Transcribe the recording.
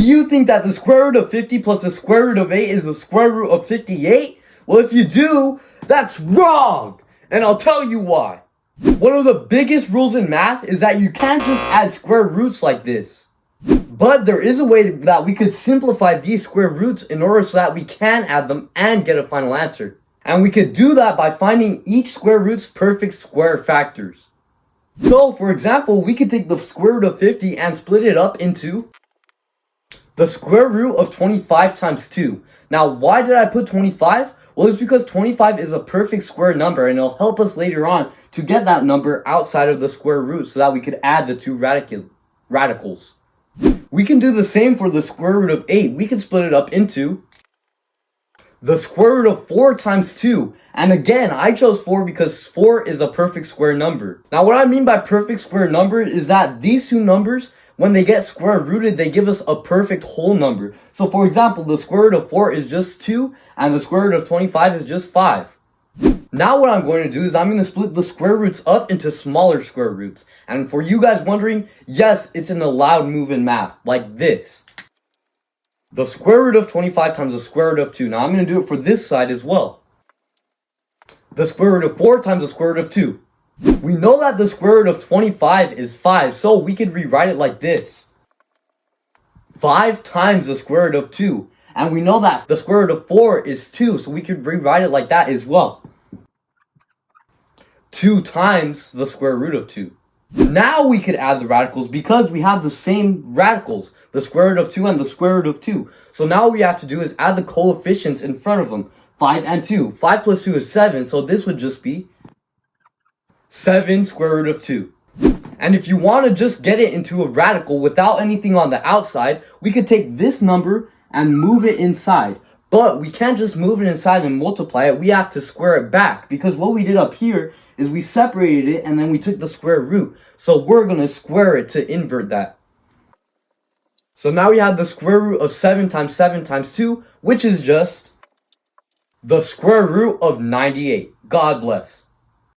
you think that the square root of 50 plus the square root of 8 is the square root of 58? Well, if you do, that's wrong! And I'll tell you why. One of the biggest rules in math is that you can't just add square roots like this. But there is a way that we could simplify these square roots in order so that we can add them and get a final answer. And we could do that by finding each square root's perfect square factors. So, for example, we could take the square root of 50 and split it up into the square root of 25 times 2. Now, why did I put 25? Well, it's because 25 is a perfect square number, and it'll help us later on to get that number outside of the square root so that we could add the two radicals. We can do the same for the square root of 8. We can split it up into the square root of 4 times 2. And again, I chose 4 because 4 is a perfect square number. Now, what I mean by perfect square number is that these two numbers, when they get square rooted, they give us a perfect whole number. So for example, the square root of 4 is just 2, and the square root of 25 is just 5. Now what I'm going to do is I'm going to split the square roots up into smaller square roots. And for you guys wondering, yes, it's an allowed move in math, like this. The square root of 25 times the square root of 2. Now I'm going to do it for this side as well. The square root of 4 times the square root of 2. We know that the square root of 25 is 5, so we could rewrite it like this. 5 times the square root of 2. And we know that the square root of 4 is 2, so we could rewrite it like that as well. 2 times the square root of 2. Now we could add the radicals because we have the same radicals, the square root of 2 and the square root of 2. So now all we have to do is add the coefficients in front of them, 5 and 2. 5 plus 2 is 7, so this would just be 7 square root of 2. And if you want to just get it into a radical without anything on the outside, we could take this number and move it inside. But we can't just move it inside and multiply it. We have to square it back, because what we did up here is we separated it and then we took the square root. So we're going to square it to invert that. So now we have the square root of 7 times 7 times 2, which is just the square root of 98. God bless.